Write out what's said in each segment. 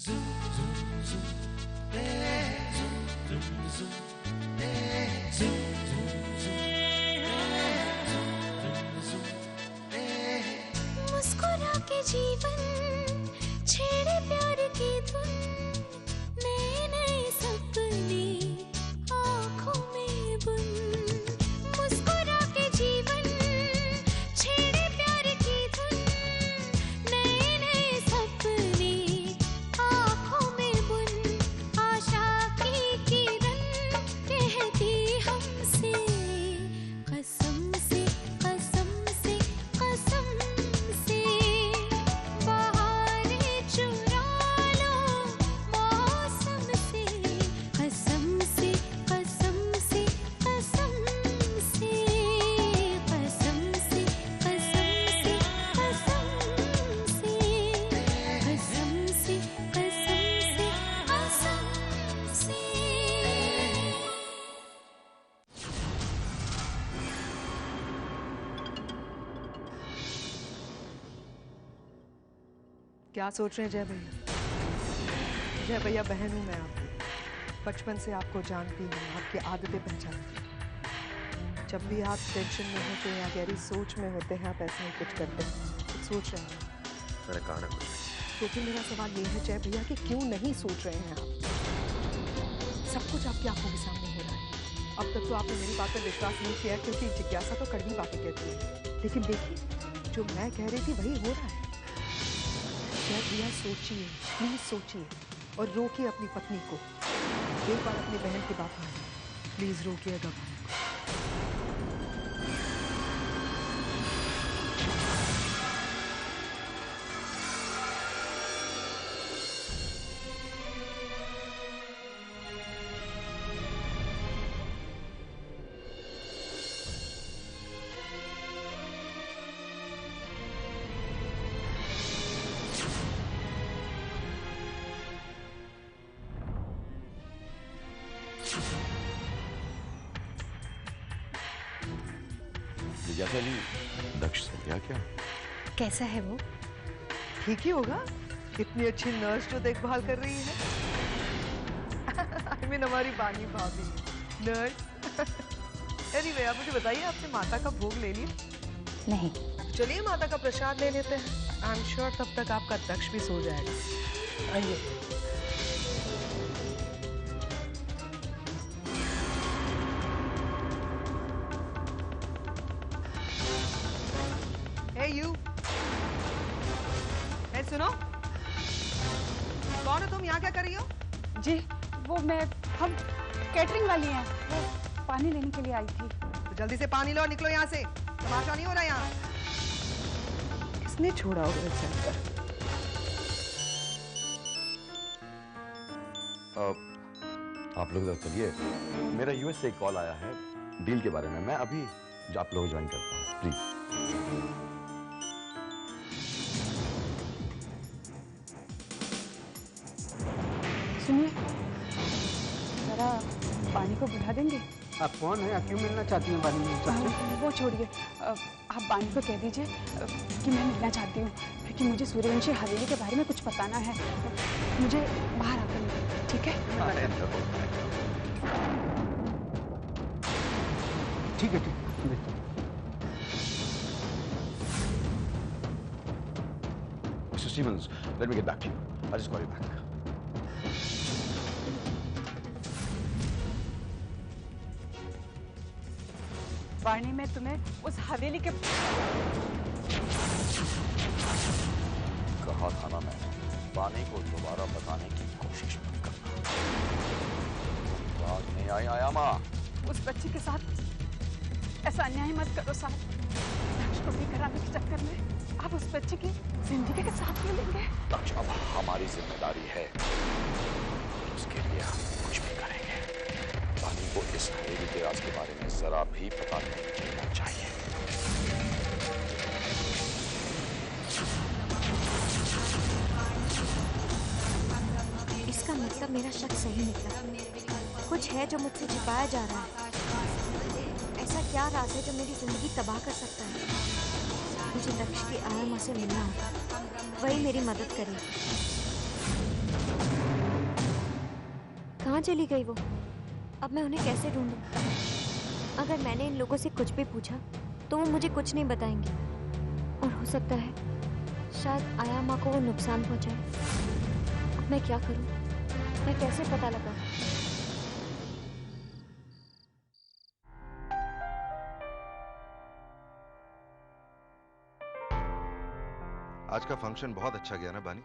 मुस्कुरा के जीवन छेड़े प्यार की धुन, नए नए सपने आँखों में बुन। मुस्कुरा के जीवन छेड़े प्यार की धुन, नए नए सपने आँखों में बुन। आशा की किरण कहती हमसे कसम से कसम से कसम से, बहारें चुरा लो मौसम से। कसम से कसम से कसम से, कसम से कसम से कसम से, कसम से कसम से कसम से। क्या सोच रहे हैं जय भैया? जय भैया बहन हूँ मैं आपकी, बचपन से आपको जानती हूँ, आपकी आदतें पहचानती हूँ। जब भी आप टेंशन में होते हैं या गहरी सोच में होते हैं, आप ऐसा ही कुछ करते हैं, कुछ सोच रहे हैं। मैंने कहा ना कुछ। तो फिर मेरा सवाल ये है जय भैया कि क्यों नहीं सोच रहे हैं आप? सब कुछ आपकी आंखों के सामने हो रहा है। अब तक तो आपने मेरी बात पर विश्वास नहीं किया, क्योंकि जिज्ञासा तो कड़वी बातें कहती है। लेकिन देखिए, जो मैं कह रही थी वही हो रहा है। जय भैया सोचिए, प्लीज सोचिए और रोकिए अपनी पत्नी को। एक बार अपनी बहन की बात मानिए, प्लीज रोकिएगा भाई। जिज्ञासा जी, दक्ष से क्या क्या? कैसा है वो? ठीक ही होगा, इतनी अच्छी नर्स जो देखभाल कर रही है। आई मीन हमारी बानी भाभी नर्स। एनीवे, आप मुझे बताइए, आपने माता का भोग ले लिया? नहीं। चलिए माता का प्रसाद ले लेते हैं। आई एम श्योर तब तक आपका दक्ष भी सो जाएगा। आइए। Hey you! Hey सुनो, कौन हो तुम? यहाँ क्या कर रही हो? जी वो हम कैटरिंग वाली हैं, वो पानी लेने के लिए आई थी। तो जल्दी से पानी लो, निकलो यहाँ से, तमाशा नहीं हो रहा यहाँ। किसने छोड़ा होगा इसे? आप लोग इधर चलिए, मेरा यूएस से एक कॉल आया है डील के बारे में। मैं अभी आप लोग ज्वाइन करता हूँ, प्लीज। सुनिए, जरा पानी को बुला देंगे? आप कौन है? आप क्यों मिलना चाहती हैं बानी में? वो छोड़िए, आप बानी को कह दीजिए कि मैं मिलना चाहती हूँ, क्योंकि मुझे सूर्यवंशी हवेली के बारे में कुछ बताना है। मुझे बाहर आकर मिलिए, ठीक है? ठीक है, ठीक है। Mr. Stevens, let me get back to you. I'll just call you back. वाणी में तुम्हें उस हवेली के कहा था ना मैंने, बानी को दोबारा बताने की कोशिश मत करना। बात नहीं आई आया माँ। उस बच्ची के साथ ऐसा अन्याय मत करो साहब। दक्ष को भी कराने के चक्कर में आप उस बच्ची की जिंदगी के साथ मिलेंगे। दक्ष अब हमारी जिम्मेदारी है, उसके लिए हम कुछ भी करेंगे। बानी को इस हवेली के राज के बारे में जरा भी पता नहीं चलना चाहिए। इसका मतलब मेरा शक सही निकला। कुछ है जो मुझसे छिपाया जा रहा है। ऐसा क्या राज है जो मेरी जिंदगी तबाह कर सकता है? मुझे दक्ष की आत्मा से मिलना होगा, वही मेरी मदद करेगी। चली गई वो? अब मैं उन्हें कैसे ढूंढूं? अगर मैंने इन लोगों से कुछ भी पूछा तो वो मुझे कुछ नहीं बताएंगे, और हो सकता है शायद आया माँ को वो नुकसान पहुंचाए। अब मैं क्या करूं? मैं कैसे पता लगाऊं? आज का फंक्शन बहुत अच्छा गया ना बानी?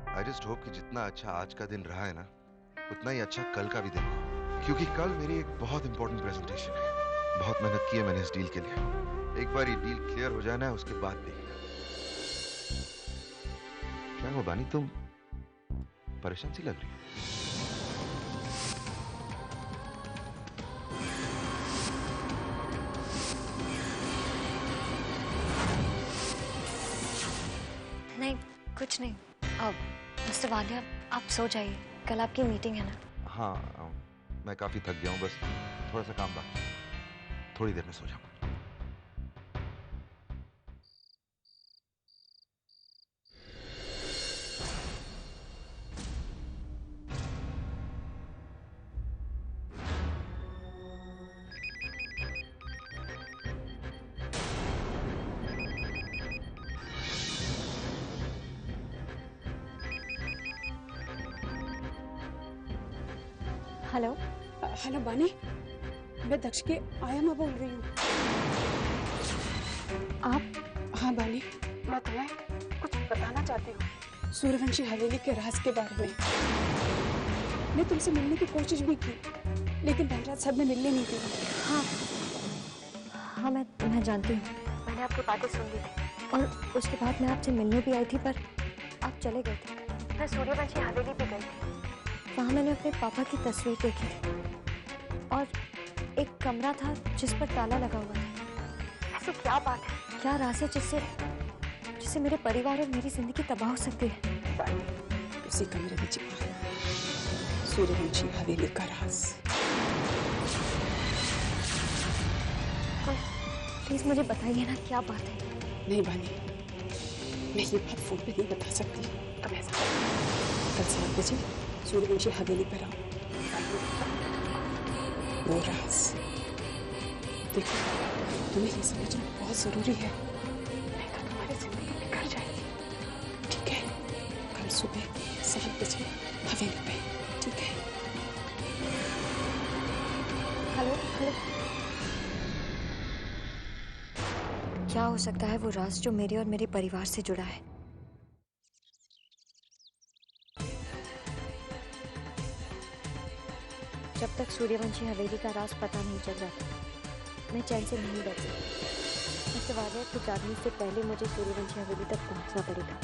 आई जस्ट होप कि जितना अच्छा आज का दिन रहा है ना, उतना ही अच्छा कल का भी दिन हो, क्योंकि कल मेरी एक बहुत इंपॉर्टेंट प्रेजेंटेशन है। बहुत मेहनत की है मैंने इस डील के लिए। एक बार ये डील क्लियर हो जाए ना, उसके बाद देखना। क्या हो बानी, तुम परेशान सी लग रही हो? नहीं, कुछ नहीं। अब मिस्टर वालिया, आप सो जाइए, कल आपकी मीटिंग है ना? हाँ, मैं काफी थक गया हूँ, बस थोड़ा सा काम बाकी है। थोड़ी देर में सो जाऊंगा। हेलो। हेलो बानी, मैं दक्ष के आया माँ बोल रही हूँ। आप? हाँ बानी, मैं तुम्हें कुछ बताना चाहती हूँ सूर्यवंशी हवेली के राज के बारे में। मैं तुमसे मिलने की कोशिश भी की, लेकिन धनराज सब ने मिलने नहीं दी। हाँ हाँ, मैं जानती हूँ। मैंने आपकी बातें सुन ली थी, और उसके बाद मैं आपसे मिलने भी आई थी, पर आप चले गए थे। मैं सूर्यवंशी हवेली भी गई थी। वहाँ मैंने अपने पापा की तस्वीर देखी थी, और एक कमरा था जिस पर ताला लगा हुआ था। ऐसी क्या बात है, क्या राज है जिससे मेरे परिवार और मेरी जिंदगी तबाह हो सकती है? उसी कमरे में छिपा है सूर्यवंशी हवेली का राज। प्लीज मुझे बताइए ना, क्या बात है? नहीं बानी, मैं ये बात फोन पे नहीं बता सकती। तुम ऐसा कल 7 बजे सूर्यवंशी हवेली पर आओ। वो राज देखो, तुम्हें ये समझना बहुत जरूरी है, नहीं तो तुम्हारी जिंदगी बिगड़ जाएगी। ठीक है? कल सुबह 7 बजे हवेली पे, ठीक है? Hello hello. क्या हो सकता है वो राज जो मेरे और मेरे परिवार से जुड़ा है? जब तक सूर्यवंशी हवेली का राज पता नहीं चल जाता, मैं चैन से नहीं बैठ सकती। मिस्टर वालिया को जागने से पहले मुझे सूर्यवंशी हवेली तक पहुंचना पड़ेगा।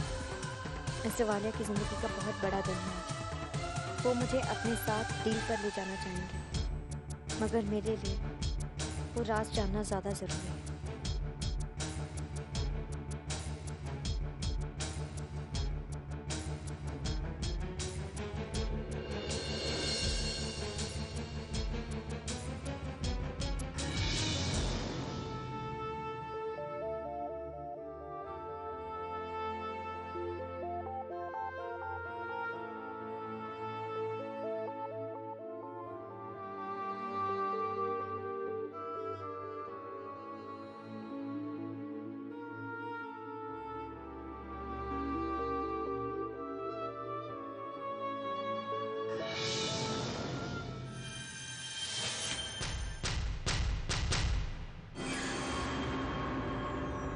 मिस्टर वालिया की जिंदगी का बहुत बड़ा दिन है आज। वो मुझे अपने साथ डील पर ले जाना चाहेंगे, मगर मेरे लिए वो राज जानना ज़्यादा ज़रूरी है।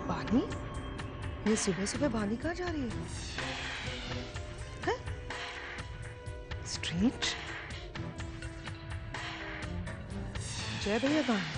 बानी, ये सुबह सुबह बानी कहाँ जा रही है? स्ट्रेंज। जय भैया बानी।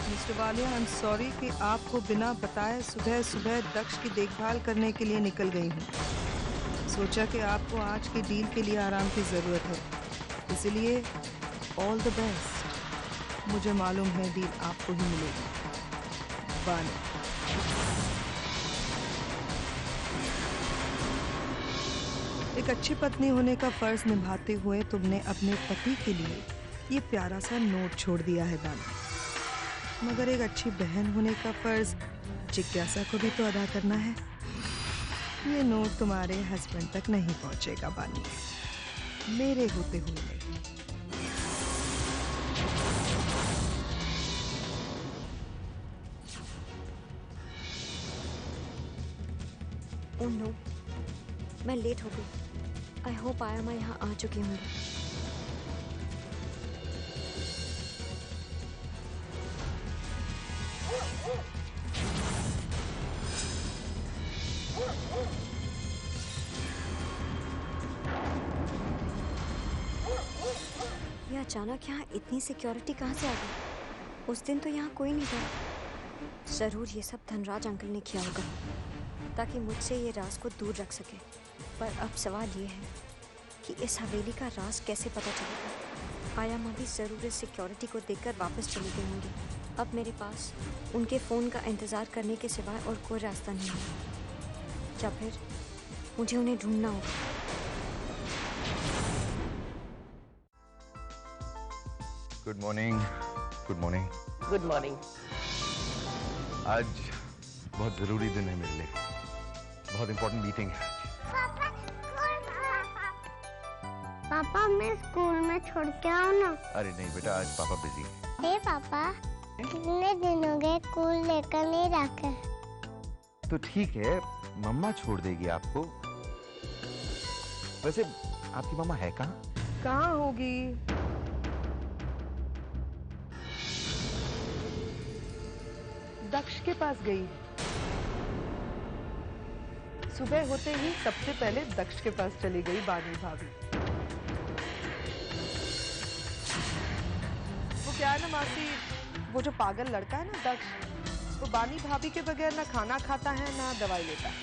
Mister Walia, I am sorry कि आपको बिना बताए सुबह सुबह दक्ष की देखभाल करने के लिए निकल गई हूँ। सोचा कि आपको आज की डील के लिए आराम की ज़रूरत है। इसलिए ऑल द बेस्ट। मुझे मालूम है डील आपको ही मिलेगी। बानी, एक अच्छी पत्नी होने का फर्ज निभाते हुए तुमने अपने पति के लिए ये प्यारा सा नोट छोड़ दिया है बानी, मगर एक अच्छी बहन होने का फर्ज जिज्ञासा को भी तो अदा करना है। ये नोट तुम्हारे हस्बैंड तक नहीं पहुंचेगा बानी, मेरे होते हुए नहीं। ओह नो, मैं लेट हो गई। आई होप आयमा यहाँ आ चुकी होंगी। ये अचानक यहाँ इतनी सिक्योरिटी कहाँ से आ गई? उस दिन तो यहाँ कोई नहीं था। जरूर ये सब धनराज अंकल ने किया होगा ताकि मुझसे ये राज को दूर रख सके। पर अब सवाल ये है कि इस हवेली का राज कैसे पता चलेगा? आयमा भी ज़रूर इस सिक्योरिटी को देखकर वापस चली गई होंगी। अब मेरे पास उनके फ़ोन का इंतज़ार करने के सिवाय और कोई रास्ता नहीं है, या फिर मुझे उन्हें ढूंढना होगा। Good morning. Good morning. Good morning. आज बहुत ज़रूरी दिन है मेरे लिए, बहुत इंपॉर्टेंट मीटिंग है। पापा मैं स्कूल में छोड़ के आओ ना। अरे नहीं बेटा, आज पापा बिजी है। हे पापा, कितने दिन हो गए स्कूल लेकर नहीं रखे। तो ठीक है, मम्मा छोड़ देगी आपको। वैसे आपकी मम्मा है कहाँ? कहाँ होगी? दक्ष के पास गई। सुबह होते ही सबसे पहले दक्ष के पास चली गई बानी भाभी। वो क्या है ना मासी, वो जो पागल लड़का है ना दक्ष, वो बानी भाभी के बगैर ना खाना खाता है ना दवाई लेता है।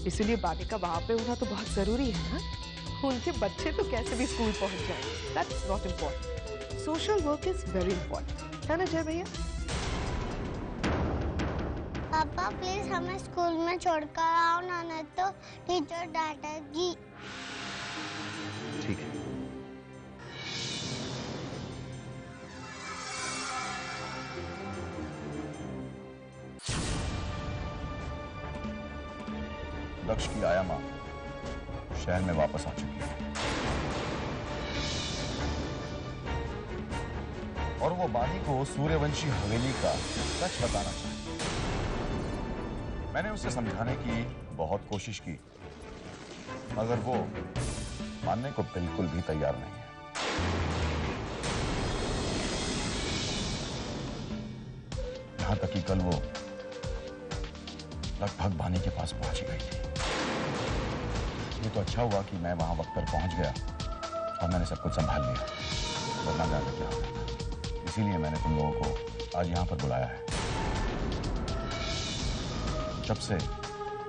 इसीलिए बानी का वहां पे होना तो बहुत जरूरी है ना। उनके बच्चे तो कैसे भी स्कूल पहुंच जाए, that's not important. Social work is very important, है ना जय भैया? पापा प्लीज हमें स्कूल में छोड़कर आओ ना, नहीं तो टीचर डांटेगी। ठीक है। दक्ष की आयमा शहर में वापस आ चुकी है और वो बानी को सूर्यवंशी हवेली का सच बताना चाहती। मैंने उसे समझाने की बहुत कोशिश की, मगर वो मानने को बिल्कुल भी तैयार नहीं है। यहां तक कि कल वो लगभग बानी के पास पहुंच गई थी। ये तो अच्छा हुआ कि मैं वहां वक्त पर पहुंच गया और मैंने सब कुछ संभाल लिया, वरना जाने क्या होता। इसीलिए मैंने तुम लोगों को आज यहां पर बुलाया है। जब से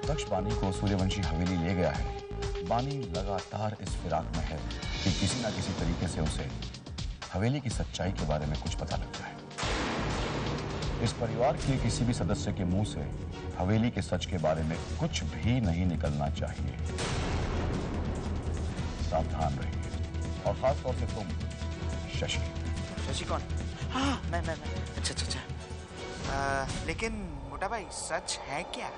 दक्ष बानी को सूर्यवंशी हवेली ले गया है, बानी लगातार इस फिराक में है कि किसी ना किसी तरीके से उसे हवेली की सच्चाई के बारे में कुछ पता लग जाए। इस परिवार के किसी भी सदस्य के मुंह से हवेली के सच के बारे में कुछ भी नहीं निकलना चाहिए। सावधान रहिए, और खास तौर से तुम शशि। शशि कौन? हाँ मैं अच्छा। लेकिन मोटा भाई सच है क्या?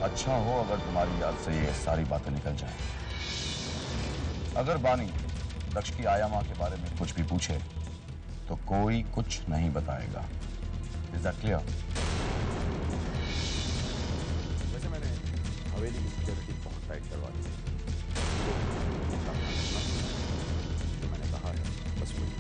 अच्छा हो अगर तुम्हारी याद से ये सारी बातें निकल जाएं। अगर बानी दक्ष की आयमा के बारे में कुछ भी पूछे तो कोई कुछ नहीं बताएगा। Is that clear? वैसे मैंने हवेली की सिक्योरिटी बहुत टाइट करवा दी है। जो मैंने कहा है बस वही।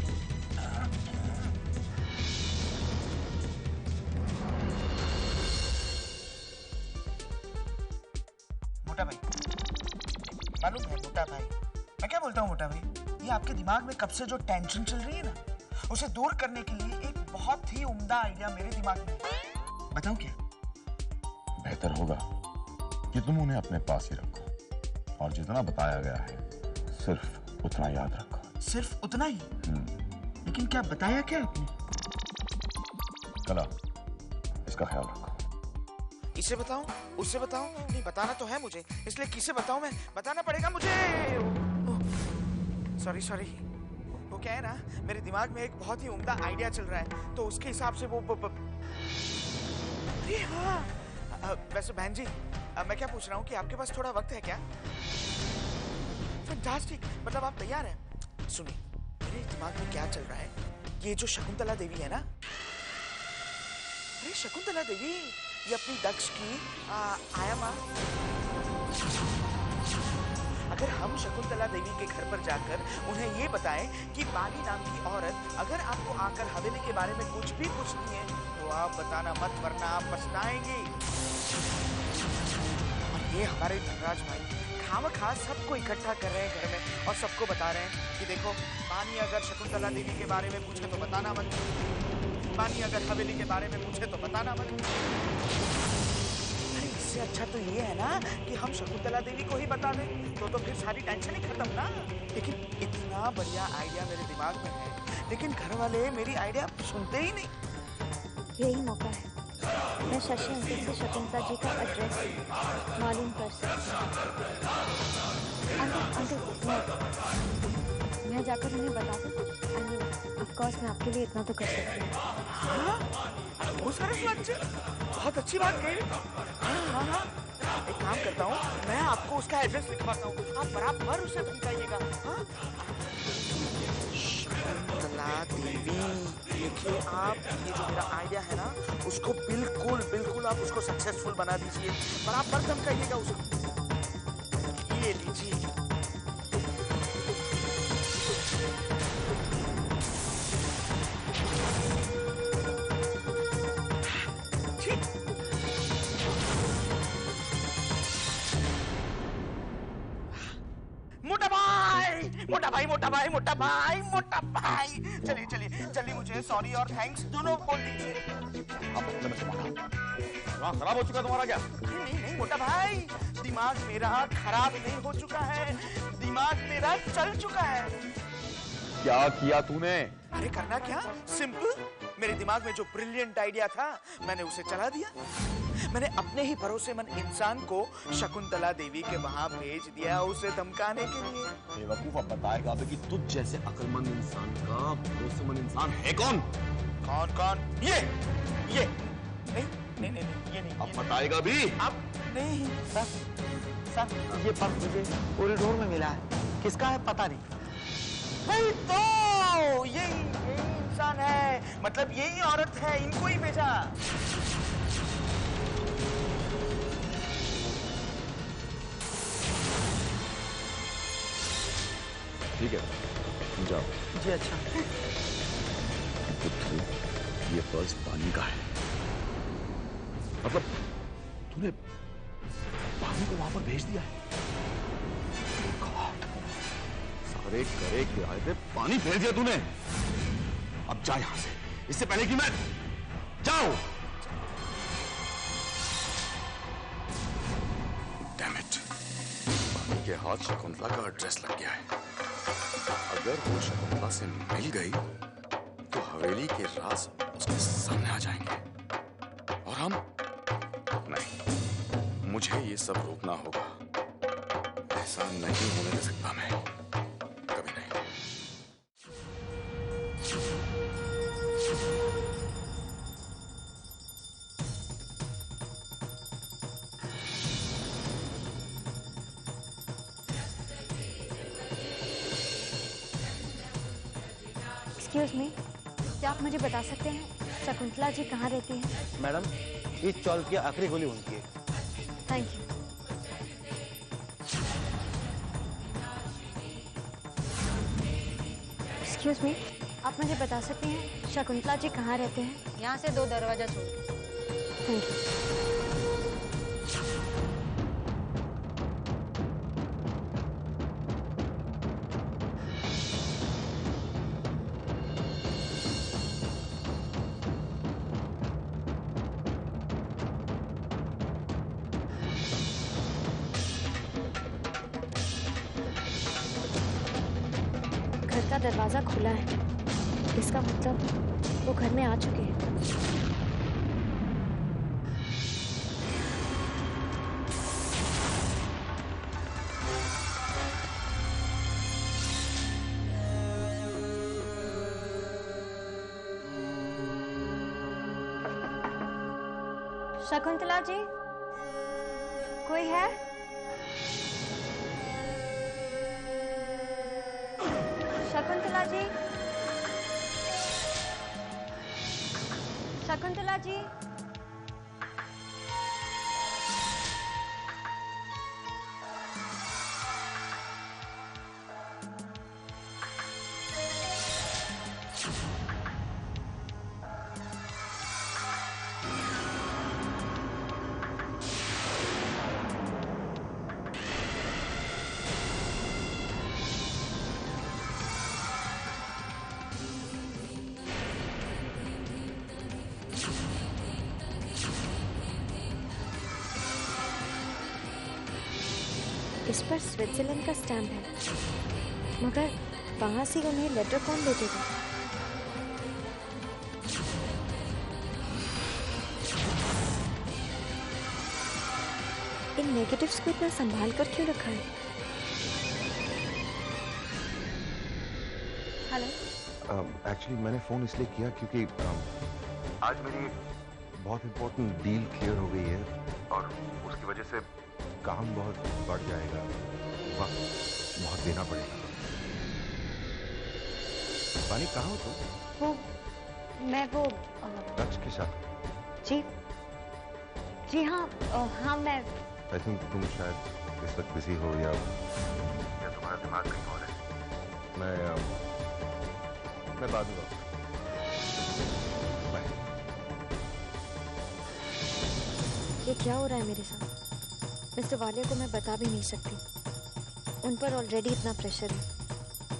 मोटा भाई, मालूम है मोटा भाई, मैं क्या बोलता हूँ मोटा भाई, ये आपके दिमाग में कब से जो टेंशन चल रही है ना, उसे दूर करने के लिए एक बहुत ही उम्दा आइडिया मेरे दिमाग में है। बताऊं क्या? बेहतर होगा कि तुम उन्हें अपने पास ही रखो और जितना बताया गया है सिर्फ उतना याद रखो। सिर्फ उतना ही? लेकिन क्या बताया क्या आपने? कला, इसका ख्याल रखो। इसे बताऊं, उससे बताऊं? नहीं, बताना तो है मुझे, इसलिए किसे बताऊं? मैं बताना पड़ेगा मुझे। सॉरी। वो क्या है ना, मेरे दिमाग में एक बहुत ही उम्दा आइडिया चल रहा है, तो उसके हिसाब से वो अरे हाँ, वैसे बहन जी, मैं क्या पूछ रहा हूँ कि आपके पास थोड़ा वक्त है क्या? फैंटास्टिक, मतलब आप तैयार हैं? सुनिए, मेरे दिमाग में क्या चल रहा है, ये जो शकुंतला देवी है ना, अरे शकुंतला देवी, ये अपनी दक्ष की आया माँ। अगर हम शकुंतला देवी के घर पर जाकर उन्हें ये बताएं कि बाली नाम की औरत अगर आपको आकर हवेली के बारे में कुछ भी पूछती है तो आप बताना मत, वरना आप पछताएंगे। और ये हमारे धनराज भाई खामखा सबको इकट्ठा कर रहे हैं घर में और सबको बता रहे हैं कि देखो, बानी अगर शकुंतला देवी के बारे में पूछे तो बताना मत, बानी अगर हवेली के बारे में पूछे तो बताना मत। अरे इससे अच्छा तो ये है ना कि हम शकुंतला देवी को ही बता दें, तो फिर सारी टेंशन ही खत्म ना। लेकिन इतना बढ़िया आइडिया मेरे दिमाग में है, लेकिन घर वाले मेरी आइडिया सुनते ही नहीं। यही मौका है, मैं शशि अंकल से शकुंतला जी का एड्रेस मालूम कर सकती हूँ। अंकल, मैं जाकर उन्हें बता दूँ? ऑफ कोर्स मैं आपके लिए इतना तो कर सकती हूँ। वो सारे बहुत अच्छी बात कही। हाँ, एक काम करता हूँ, मैं आपको उसका एड्रेस लिखवाता हूँ, आप बराबर उसे धमकाइएगा। शकुंतला देवी, देखिए आप, ये जो मेरा आइडिया है ना, उसको बिल्कुल आप उसको सक्सेसफुल बना दीजिए, बराबर धमकाइएगा उसको। ये लीजिए। मोटा भाई, चलिए जल्दी मुझे सॉरी और थैंक्स दोनों बोल दीजिए। खराब हो चुका तुम्हारा क्या? नहीं मोटा भाई, दिमाग मेरा खराब नहीं हो चुका है, दिमाग मेरा चल चुका है। क्या किया तूने? अरे करना क्या, सिंपल, मेरे दिमाग में जो ब्रिलियंट आइडिया था मैंने उसे चला दिया। मैंने अपने ही भरोसेमंद इंसान को शकुंतला देवी के वहां भेज दिया, उसे धमकाने के लिए। बेवकूफ, अब बताएगा कि तुझ जैसे अक्लमंद इंसान का भरोसेमंद इंसान है कौन? कौन? ये नहीं, ये नहीं। अब बताएगा भी? अब नहीं। सर, ये पर्स मुझे कॉरिडोर में मिला है, किसका है पता नहीं। वही तो, यही इंसान है, मतलब यही औरत है, इनको ही भेजा। ठीक है, जाओ। जी अच्छा। ये पर्स बानी का है, मतलब तूने बानी को वहां पर भेज दिया है? सारे करे के आए थे, पानी फेर दिया तूने। अब जा यहां से, इससे पहले कि मैं जाओ। डैम इट, बानी के हाथ शकुंतला का एड्रेस लग गया है। अगर वो शकुंतला से मिल गई तो हवेली के राज उसके सामने आ जाएंगे और हम नहीं, मुझे ये सब रोकना होगा। ऐसा नहीं होने दे सकता मैं, कभी नहीं। एक्सक्यूज मी, क्या आप मुझे बता सकते हैं शकुंतला जी कहाँ रहती हैं? मैडम, इस चौक की आखिरी गोली उनकी है। Thank you. एक्सक्यूज मी, आप मुझे बता सकते हैं शकुंतला जी कहाँ रहते हैं? यहाँ से 2 दरवाजा छोड़। Thank you. घर का दरवाजा खुला है, इसका मतलब वो घर में आ चुके हैं। शकुंतला जी, कोई है? शकुंतला जी, शकुंतला जी, इस पर स्विट्जरलैंड का स्टैम्प है, मगर वहां से उन्हें लेटर कौन दे देगा? इन नेगेटिव्स को इतना संभाल कर क्यों रखा है? हेलो। एक्चुअली मैंने फोन इसलिए किया क्योंकि आज मेरी एक बहुत इंपॉर्टेंट डील क्लियर हो गई है और उसकी वजह से काम बहुत बढ़ जाएगा, वक्त बहुत देना पड़ेगा। बानी कहाँ हो तुम? वो दक्ष के साथ? जी हाँ, हाँ मैं आई थिंक तुम शायद इस वक्त बिजी हो या तुम्हारा दिमाग कहीं और है। मैं बाद में बाय। ये क्या हो रहा है मेरे साथ? मिस्टर वालिया को मैं बता भी नहीं सकती। उन पर ऑलरेडी इतना प्रेशर है।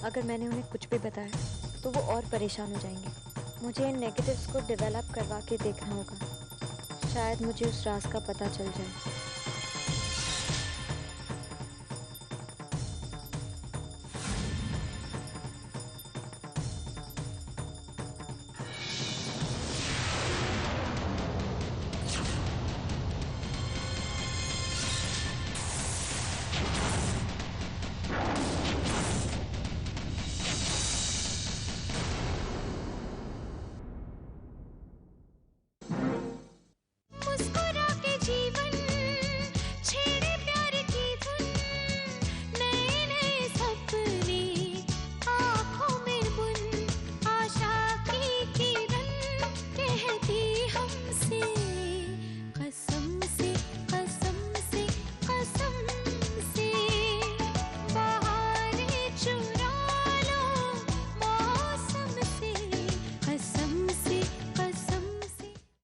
अगर मैंने उन्हें कुछ भी बताया तो वो और परेशान हो जाएंगे। मुझे इन नेगेटिव्स को डेवलप करवा के देखना होगा। शायद मुझे उस राज का पता चल जाए।